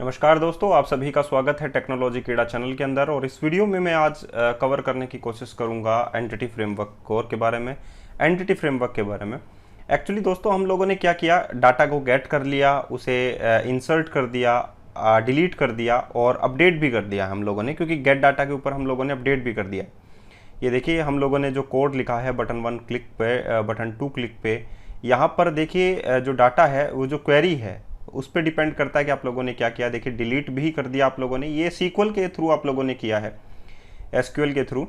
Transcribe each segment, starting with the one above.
नमस्कार दोस्तों, आप सभी का स्वागत है टेक्नोलॉजी कीड़ा चैनल के अंदर। और इस वीडियो में मैं आज कवर करने की कोशिश करूंगा एंटिटी फ्रेमवर्क कोर के बारे में, एंटिटी फ्रेमवर्क के बारे में। एक्चुअली दोस्तों, हम लोगों ने क्या किया, डाटा को गेट कर लिया, उसे इंसर्ट कर दिया, डिलीट कर दिया और अपडेट भी कर दिया हम लोगों ने, क्योंकि गेट डाटा के ऊपर हम लोगों ने अपडेट भी कर दिया। ये देखिए, हम लोगों ने जो कोड लिखा है बटन 1 क्लिक पे, बटन 2 क्लिक पे, यहाँ पर देखिए जो डाटा है, वो जो क्वेरी है उस पर डिपेंड करता है कि आप लोगों ने क्या किया। देखिए, डिलीट भी कर दिया आप लोगों ने, ये सीक्वल के थ्रू आप लोगों ने किया है, एसक्यूएल के थ्रू।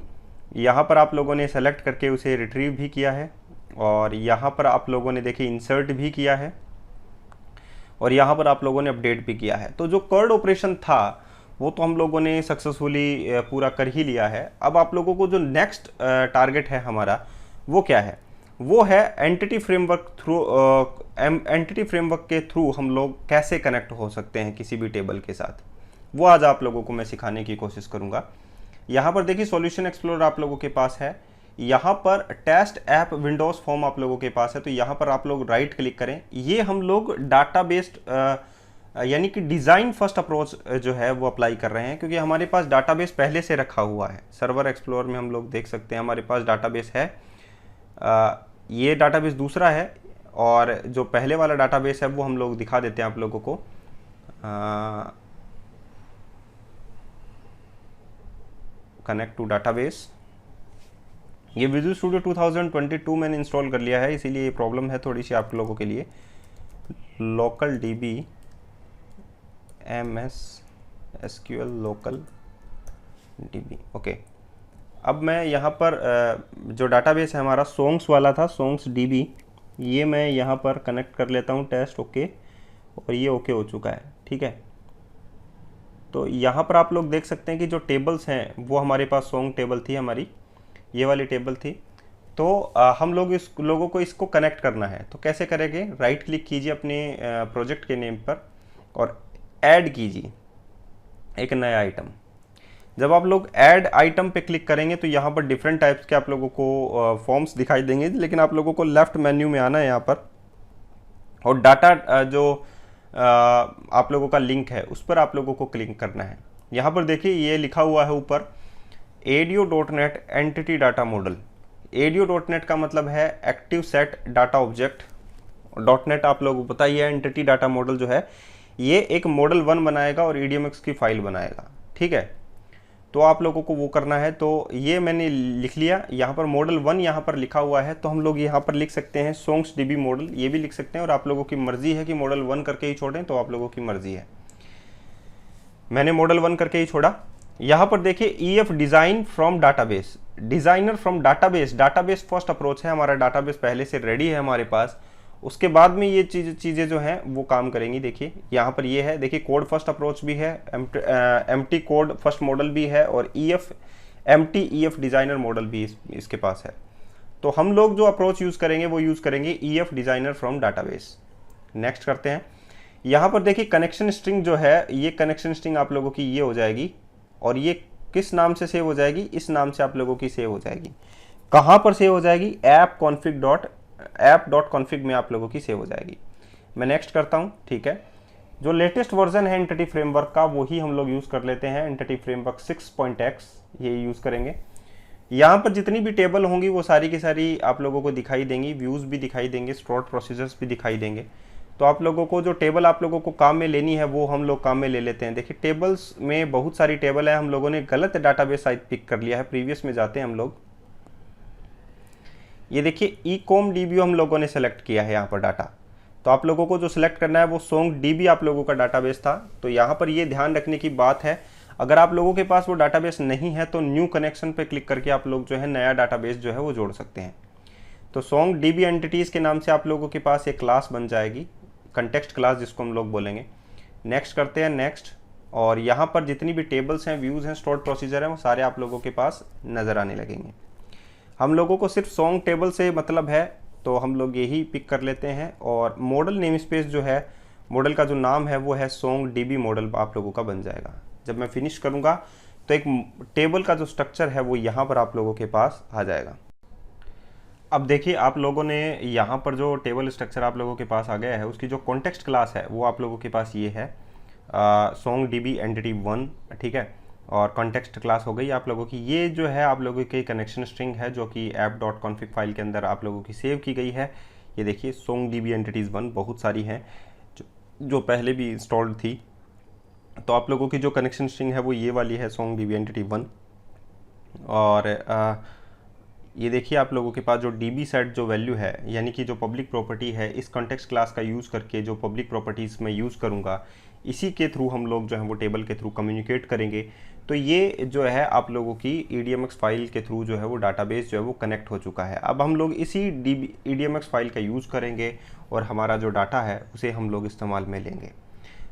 यहाँ पर आप लोगों ने सेलेक्ट करके उसे रिट्रीव भी किया है, और यहाँ पर आप लोगों ने देखिए इंसर्ट भी किया है, और यहाँ पर आप लोगों ने अपडेट भी किया है। तो जो कर्ड ऑपरेशन था वो तो हम लोगों ने सक्सेसफुली पूरा कर ही लिया है। अब आप लोगों को जो नेक्स्ट टारगेट है हमारा, वो क्या है, वो है entity framework through. Entity framework के थ्रू हम लोग कैसे कनेक्ट हो सकते हैं किसी भी टेबल के साथ, वो आज आप लोगों को मैं सिखाने की कोशिश करूंगा। यहाँ पर देखिए, सॉल्यूशन एक्सप्लोरर आप लोगों के पास है, यहाँ पर टेस्ट ऐप विंडोज फॉर्म आप लोगों के पास है। तो यहाँ पर आप लोग राइट क्लिक करें। ये हम लोग डाटा बेस्ड यानी कि डिज़ाइन फर्स्ट अप्रोच जो है वो अप्लाई कर रहे हैं, क्योंकि हमारे पास डाटाबेस पहले से रखा हुआ है। सर्वर एक्सप्लोरर में हम लोग देख सकते हैं हमारे पास डाटाबेस है। ये डाटाबेस दूसरा है, और जो पहले वाला डाटाबेस है वो हम लोग दिखा देते हैं आप लोगों को। Connect to database. ये विजुअल स्टूडियो 2022 मैंने इंस्टॉल कर लिया है, इसीलिए ये प्रॉब्लम है थोड़ी सी आप लोगों के लिए। Local dB MS SQL local dB, okay. अब मैं यहाँ पर जो डाटाबेस है हमारा सॉन्ग्स वाला था, सॉन्ग्स डीबी, ये मैं यहाँ पर कनेक्ट कर लेता हूँ, टेस्ट ओके, और ये ओके हो चुका है, ठीक है। तो यहाँ पर आप लोग देख सकते हैं कि जो टेबल्स हैं वो हमारे पास सॉन्ग टेबल थी हमारी, ये वाली टेबल थी। तो हम लोग इस लोगों को इसको कनेक्ट करना है। तो कैसे करेंगे, राइट क्लिक कीजिए अपने प्रोजेक्ट के नेम पर और ऐड कीजिए एक नया आइटम। जब आप लोग ऐड आइटम पे क्लिक करेंगे तो यहाँ पर डिफरेंट टाइप्स के आप लोगों को फॉर्म्स दिखाई देंगे, लेकिन आप लोगों को लेफ्ट मेन्यू में आना है यहाँ पर, और डाटा जो आप लोगों का लिंक है उस पर आप लोगों को क्लिक करना है। यहाँ पर देखिए ये लिखा हुआ है ऊपर, ADO.NET entity data model. ADO.NET का मतलब है active set data object. .NET आप लोगों को पता ही है, एंटिटी डाटा मॉडल जो है ये एक मॉडल 1 बनाएगा और EDMX की फाइल बनाएगा, ठीक है। तो आप लोगों को वो करना है। तो ये मैंने लिख लिया, यहाँ पर मॉडल 1 यहाँ पर लिखा हुआ है, तो हम लोग यहाँ पर लिख सकते हैं सॉन्ग्स DB मॉडल, ये भी लिख सकते हैं, और आप लोगों की मर्जी है कि मॉडल 1 करके ही छोड़ें, तो आप लोगों की मर्जी है। मैंने मॉडल 1 करके ही छोड़ा। यहाँ पर देखिए EF design from database, designer from database, database first approach है हमारा, डाटाबेस पहले से रेडी है हमारे पास। उसके बाद में ये चीज़ें जो हैं वो काम करेंगी। देखिए यहाँ पर ये है, देखिए कोड फर्स्ट अप्रोच भी है, एम्प्टी कोड फर्स्ट मॉडल भी है, और एम्प्टी EF डिज़ाइनर मॉडल भी इसके पास है। तो हम लोग जो अप्रोच यूज़ करेंगे वो यूज़ करेंगे EF designer from database. Next करते हैं। यहाँ पर देखिए कनेक्शन स्ट्रिंग जो है, ये कनेक्शन स्ट्रिंग आप लोगों की ये हो जाएगी, और ये किस नाम से सेव हो जाएगी, इस नाम से आप लोगों की सेव हो जाएगी। कहाँ पर सेव हो जाएगी, app.config में आप लोगों की सेव हो जाएगी। मैं नेक्स्ट करता हूँ, ठीक है। जो लेटेस्ट वर्जन है एंटिटी फ्रेमवर्क का वही हम लोग यूज़ कर लेते हैं, एंटिटी फ्रेमवर्क 6.x ये यूज़ करेंगे। यहाँ पर जितनी भी टेबल होंगी वो सारी की सारी आप लोगों को दिखाई देंगी, व्यूज़ भी दिखाई देंगे, स्टोर्ड प्रोसीजर्स भी दिखाई देंगे। तो आप लोगों को जो टेबल आप लोगों को काम में लेनी है वो हम लोग काम में ले लेते हैं। देखिए टेबल्स में बहुत सारी टेबल है, हम लोगों ने गलत डाटाबेस साइज पिक कर लिया है। प्रीवियस में जाते हैं हम लोग, ये देखिए ecom dbo हम लोगों ने सेलेक्ट किया है यहाँ पर डाटा। तो आप लोगों को जो सिलेक्ट करना है वो song db आप लोगों का डाटाबेस था। तो यहाँ पर ये ध्यान रखने की बात है, अगर आप लोगों के पास वो डाटाबेस नहीं है तो न्यू कनेक्शन पे क्लिक करके आप लोग जो है नया डाटाबेस जो है वो जोड़ सकते हैं। तो song db एंटिटीज़ के नाम से आप लोगों के पास एक क्लास बन जाएगी, कंटेक्स्ट क्लास जिसको हम लोग बोलेंगे। नेक्स्ट करते हैं, नेक्स्ट। और यहाँ पर जितनी भी टेबल्स हैं, व्यूज़ हैं, स्टोर्ड प्रोसीजर हैं, वो सारे आप लोगों के पास नज़र आने लगेंगे। हम लोगों को सिर्फ सॉन्ग टेबल से मतलब है, तो हम लोग यही पिक कर लेते हैं। और मॉडल नेम स्पेस जो है, मॉडल का जो नाम है वो है सॉन्ग DB मॉडल आप लोगों का बन जाएगा। जब मैं फिनिश करूँगा तो एक टेबल का जो स्ट्रक्चर है वो यहाँ पर आप लोगों के पास आ जाएगा। अब देखिए आप लोगों ने यहाँ पर जो टेबल स्ट्रक्चर आप लोगों के पास आ गया है, उसकी जो कॉन्टेक्स्ट क्लास है वो आप लोगों के पास ये है। सॉन्ग डीबी एंटिटी 1, ठीक है, और कॉन्टेक्स्ट क्लास हो गई आप लोगों की। ये जो है आप लोगों की कनेक्शन स्ट्रिंग है जो कि app.config फाइल के अंदर आप लोगों की सेव की गई है। ये देखिए सॉन्ग डीबी एंटिटीज़ 1 बहुत सारी हैं जो पहले भी इंस्टॉल्ड थी। तो आप लोगों की जो कनेक्शन स्ट्रिंग है वो ये वाली है, सॉन्ग डीबी एंटिटी 1। और ये देखिए आप लोगों के पास जो डीबी सेट जो वैल्यू है, यानी कि जो पब्लिक प्रॉपर्टी है, इस कॉन्टेक्स्ट क्लास का यूज़ करके जो पब्लिक प्रॉपर्टीज़ मैं यूज़ करूँगा, इसी के थ्रू हम लोग जो है वो टेबल के थ्रू कम्युनिकेट करेंगे। तो ये जो है आप लोगों की EDMX फाइल के थ्रू जो है वो डाटाबेस जो है वो कनेक्ट हो चुका है। अब हम लोग इसी EDMX फाइल का यूज़ करेंगे और हमारा जो डाटा है उसे हम लोग इस्तेमाल में लेंगे।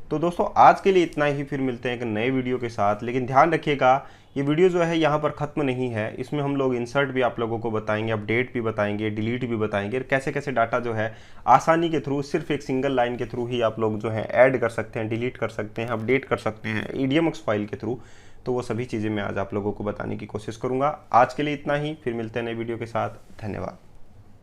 तो दोस्तों आज के लिए इतना ही, फिर मिलते हैं एक नए वीडियो के साथ। लेकिन ध्यान रखिएगा ये वीडियो जो है यहाँ पर ख़त्म नहीं है, इसमें हम लोग इंसर्ट भी आप लोगों को बताएंगे, अपडेट भी बताएंगे, डिलीट भी बताएंगे, कैसे कैसे डाटा जो है आसानी के थ्रू सिर्फ एक सिंगल लाइन के थ्रू ही आप लोग जो है ऐड कर सकते हैं, डिलीट कर सकते हैं, अपडेट कर सकते हैं EDMX फाइल के थ्रू। तो वो सभी चीज़ें मैं आज आप लोगों को बताने की कोशिश करूँगा। आज के लिए इतना ही, फिर मिलते हैं नए वीडियो के साथ। धन्यवाद।